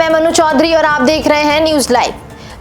मैं मनु चौधरी और आप देख रहे हैं न्यूज लाइव।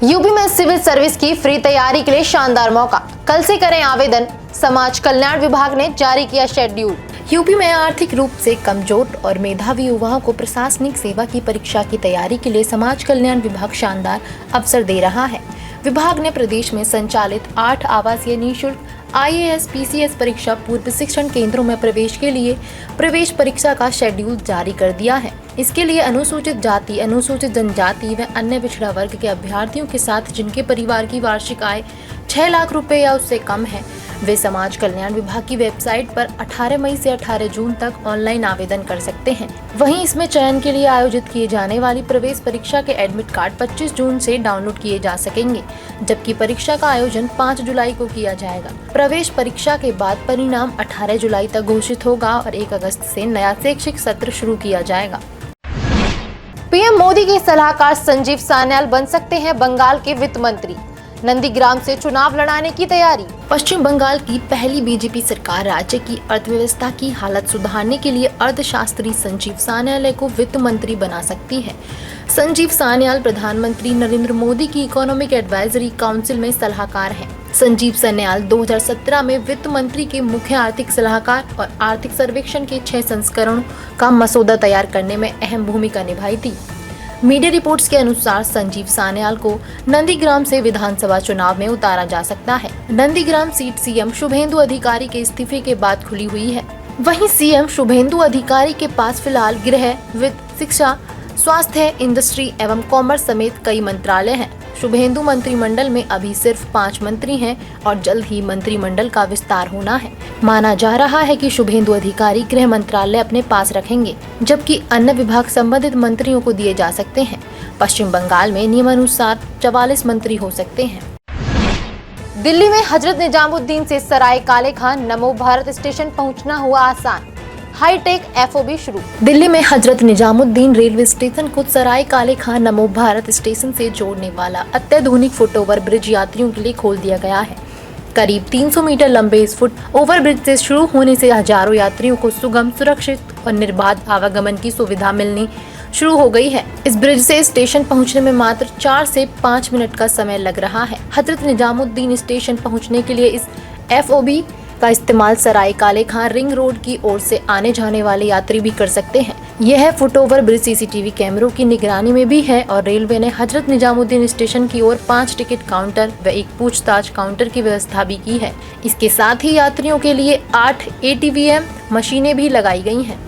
यूपी में सिविल सर्विस की फ्री तैयारी के लिए शानदार मौका, कल से करें आवेदन। समाज कल्याण विभाग ने जारी किया शेड्यूल। यूपी में आर्थिक रूप से कमजोर और मेधावी युवाओं को प्रशासनिक सेवा की परीक्षा की तैयारी के लिए समाज कल्याण विभाग शानदार अवसर दे रहा है। विभाग ने प्रदेश में संचालित 8 आवासीय निःशुल्क IAS PCS परीक्षा पूर्व शिक्षण केंद्रों में प्रवेश के लिए प्रवेश परीक्षा का शेड्यूल जारी कर दिया है। इसके लिए अनुसूचित जाति, अनुसूचित जनजाति व अन्य पिछड़ा वर्ग के अभ्यर्थियों के साथ जिनके परिवार की वार्षिक आय 6 लाख रुपए या उससे कम है, वे समाज कल्याण विभाग की वेबसाइट पर 18 मई से 18 जून तक ऑनलाइन आवेदन कर सकते हैं। वहीं इसमें चयन के लिए आयोजित किए जाने वाली प्रवेश परीक्षा के एडमिट कार्ड 25 जून से डाउनलोड किए जा सकेंगे, जबकि परीक्षा का आयोजन 5 जुलाई को किया जाएगा। प्रवेश परीक्षा के बाद परिणाम 18 जुलाई तक घोषित होगा और 1 अगस्त से नया शैक्षिक सत्र शुरू किया जाएगा। पीएम मोदी के सलाहकार संजीव सान्याल बन सकते हैं बंगाल के वित्त मंत्री। नंदीग्राम से चुनाव लड़ाने की तैयारी। पश्चिम बंगाल की पहली बीजेपी सरकार राज्य की अर्थव्यवस्था की हालत सुधारने के लिए अर्थशास्त्री संजीव सान्याल को वित्त मंत्री बना सकती है। संजीव सान्याल प्रधानमंत्री नरेंद्र मोदी की इकोनॉमिक एडवाइजरी काउंसिल में सलाहकार हैं। संजीव सान्याल 2017 में वित्त मंत्री के मुख्य आर्थिक सलाहकार और आर्थिक सर्वेक्षण के 6 संस्करणों का मसौदा तैयार करने में अहम भूमिका निभाई थी। मीडिया रिपोर्ट्स के अनुसार संजीव सान्याल को नंदीग्राम से विधानसभा चुनाव में उतारा जा सकता है। नंदीग्राम सीट सीएम शुभेंदु अधिकारी के इस्तीफे के बाद खुली हुई है। वहीं सीएम शुभेंदु अधिकारी के पास फिलहाल गृह, वित्त, शिक्षा, स्वास्थ्य, इंडस्ट्री एवं कॉमर्स समेत कई मंत्रालय हैं। शुभेंदु मंत्रिमंडल में अभी सिर्फ 5 मंत्री हैं और जल्द ही मंत्रिमंडल का विस्तार होना है। माना जा रहा है कि शुभेंदु अधिकारी गृह मंत्रालय अपने पास रखेंगे, जबकि अन्य विभाग संबंधित मंत्रियों को दिए जा सकते हैं। पश्चिम बंगाल में नियमानुसार 44 मंत्री हो सकते हैं। दिल्ली में हजरत निजामुद्दीन से सराय काले खान नमो भारत स्टेशन पहुंचना हुआ आसान, हाईटेक FOB शुरू। दिल्ली में हजरत निजामुद्दीन रेलवे स्टेशन को सराय काले खान नमो भारत स्टेशन से जोड़ने वाला अत्याधुनिक फुटओवर ब्रिज यात्रियों के लिए खोल दिया गया है। करीब 300 मीटर लंबे इस फुट ओवर ब्रिज से शुरू होने से हजारों यात्रियों को सुगम, सुरक्षित और निर्बाध आवागमन की सुविधा मिलनी शुरू हो गई है। इस ब्रिज से स्टेशन पहुंचने में मात्र 4 से 5 मिनट का समय लग रहा है। हजरत निजामुद्दीन स्टेशन पहुंचने के लिए इस FOB का इस्तेमाल सराय काले खान रिंग रोड की ओर से आने जाने वाले यात्री भी कर सकते हैं। यह फुटओवर ब्रिज CCTV कैमरों की निगरानी में भी है और रेलवे ने हजरत निजामुद्दीन स्टेशन की ओर 5 टिकट काउंटर व 1 पूछताछ काउंटर की व्यवस्था भी की है। इसके साथ ही यात्रियों के लिए 8 ATVM मशीनें भी लगाई गई हैं।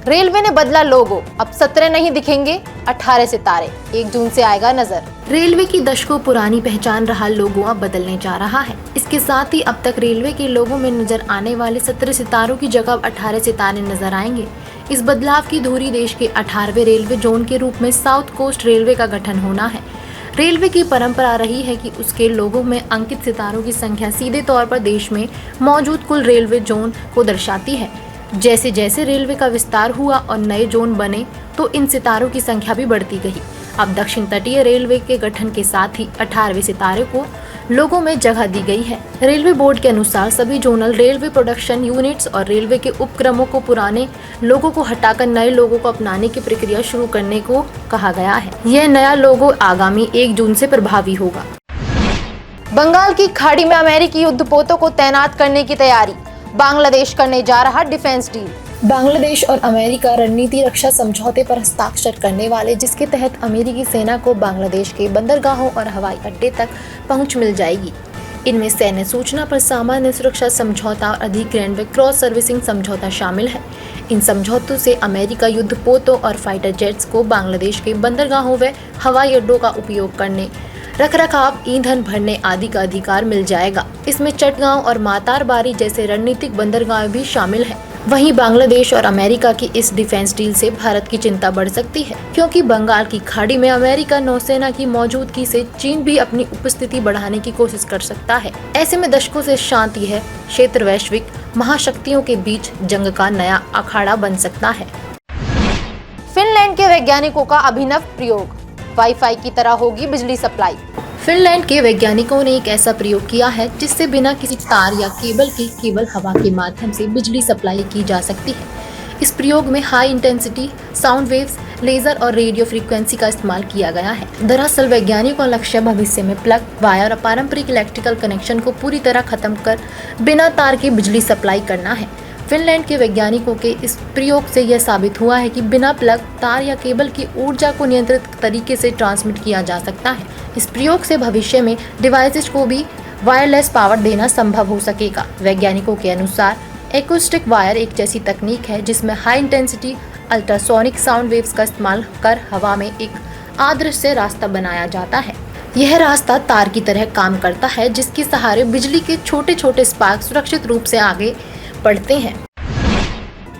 रेलवे ने बदला लोगो, अब 17 नहीं दिखेंगे 18 सितारे, 1 जून से आएगा नजर। रेलवे की दशकों पुरानी पहचान रहा लोगो अब बदलने जा रहा है। इसके साथ ही अब तक रेलवे के लोगों में नजर आने वाले 17 सितारों की जगह 18 सितारे नजर आएंगे। इस बदलाव की धुरी देश के 18वें रेलवे जोन के रूप में साउथ कोस्ट रेलवे का गठन होना है। रेलवे की परंपरा रही है कि उसके लोगों में अंकित सितारों की संख्या सीधे तौर पर देश में मौजूद कुल रेलवे जोन को दर्शाती है। जैसे जैसे रेलवे का विस्तार हुआ और नए जोन बने तो इन सितारों की संख्या भी बढ़ती गई। अब दक्षिण तटीय रेलवे के गठन के साथ ही 18वें सितारे को लोगों में जगह दी गई है। रेलवे बोर्ड के अनुसार सभी जोनल रेलवे प्रोडक्शन यूनिट्स और रेलवे के उपक्रमों को पुराने लोगों को हटाकर नए लोगों को अपनाने की प्रक्रिया शुरू करने को कहा गया है। यह नया लोगो आगामी 1 जून से प्रभावी होगा। बंगाल की खाड़ी में अमेरिकी युद्धपोतों को तैनात करने की तैयारी, बांग्लादेश करने जा रहा डिफेंस डील। बांग्लादेश और अमेरिका रणनीति रक्षा समझौते पर हस्ताक्षर करने वाले, जिसके तहत अमेरिकी सेना को बांग्लादेश के बंदरगाहों और हवाई अड्डे तक पहुंच मिल जाएगी। इनमें सैन्य सूचना पर सामान्य सुरक्षा समझौता, अधिग्रहण व क्रॉस सर्विसिंग समझौता शामिल है। इन समझौतों से अमेरिका युद्धपोतों और फाइटर जेट्स को बांग्लादेश के बंदरगाहों व हवाई अड्डों का उपयोग करने, रखरखाव, ईंधन भरने आदि का अधिकार मिल जाएगा। इसमें चटगांव और मातारबारी जैसे रणनीतिक बंदरगाह भी शामिल हैं। वहीं बांग्लादेश और अमेरिका की इस डिफेंस डील से भारत की चिंता बढ़ सकती है, क्योंकि बंगाल की खाड़ी में अमेरिका नौसेना की मौजूदगी से चीन भी अपनी उपस्थिति बढ़ाने की कोशिश कर सकता है। ऐसे में दशकों से शांति है क्षेत्र वैश्विक महाशक्तियों के बीच जंग का नया अखाड़ा बन सकता है। फिनलैंड के वैज्ञानिकों का अभिनव प्रयोग, वाईफाई की तरह होगी बिजली सप्लाई। फिनलैंड के वैज्ञानिकों ने एक ऐसा प्रयोग किया है जिससे बिना किसी तार या केबल के केवल हवा के माध्यम से बिजली सप्लाई की जा सकती है। इस प्रयोग में high intensity sound waves laser और रेडियो फ्रीक्वेंसी का इस्तेमाल किया गया है। दरअसल वैज्ञानिकों का लक्ष्य भविष्य में प्लग, वायर और पारंपरिक इलेक्ट्रिकल कनेक्शन को पूरी तरह खत्म कर बिना तार के बिजली सप्लाई करना है। फिनलैंड के वैज्ञानिकों के इस प्रयोग से यह साबित हुआ है कि बिना प्लग, तार या केबल की ऊर्जा को नियंत्रित तरीके से ट्रांसमिट किया जा सकता है। इस प्रयोग से भविष्य में डिवाइसेज को भी वायरलेस पावर देना संभव हो सकेगा। वैज्ञानिकों के अनुसार एकॉस्टिक वायर एक जैसी तकनीक है जिसमें high intensity ultrasonic sound waves का इस्तेमाल कर हवा में एक अदृश्य रास्ता बनाया जाता है। यह रास्ता तार की तरह काम करता है जिसके सहारे बिजली के छोटे छोटे स्पार्क सुरक्षित रूप से आगे बढ़ते हैं।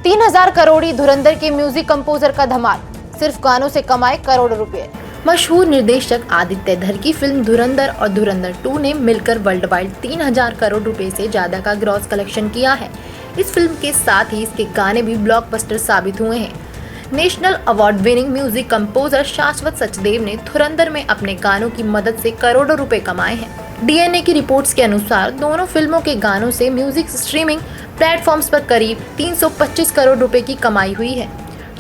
3000 करोड़ी धुरंधर के म्यूजिक कंपोजर का धमाल, सिर्फ गानों से कमाए करोड़ों रुपए। मशहूर निर्देशक आदित्य धर की फिल्म धुरंधर और धुरंधर 2 ने मिलकर वर्ल्ड वाइड 3000 करोड़ रुपए से ज्यादा का ग्रॉस कलेक्शन किया है। इस फिल्म के साथ ही इसके गाने भी ब्लॉकबस्टर साबित हुए हैं। National award winning music composer शाश्वत सचदेव ने धुरंधर में अपने गानों की मदद से करोड़ों रुपए कमाए हैं। डीएनए की रिपोर्ट्स के अनुसार दोनों फिल्मों के गानों से म्यूजिक स्ट्रीमिंग प्लेटफॉर्म्स पर करीब 325 करोड़ रुपए की कमाई हुई है।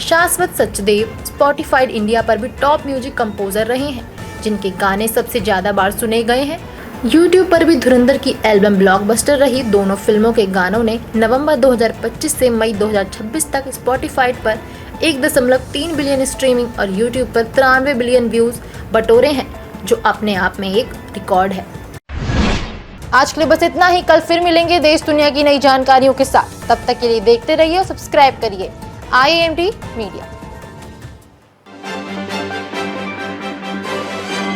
शाश्वत सचदेव स्पॉटिफाइड इंडिया पर भी टॉप म्यूजिक कंपोजर रहे हैं, जिनके गाने सबसे ज्यादा बार सुने गए हैं। यूट्यूब पर भी धुरंधर की एल्बम ब्लॉकबस्टर रही। दोनों फिल्मों के गानों ने नवंबर 2025 से मई 2026 तक स्पॉटिफाइड पर 1.3 बिलियन स्ट्रीमिंग और यूट्यूब पर 93 बिलियन व्यूज बटोरे हैं, जो अपने आप में एक रिकॉर्ड है। आज के लिए बस इतना ही। कल फिर मिलेंगे देश दुनिया की नई जानकारियों के साथ। तब तक के लिए देखते रहिए और सब्सक्राइब करिए IAMT मीडिया।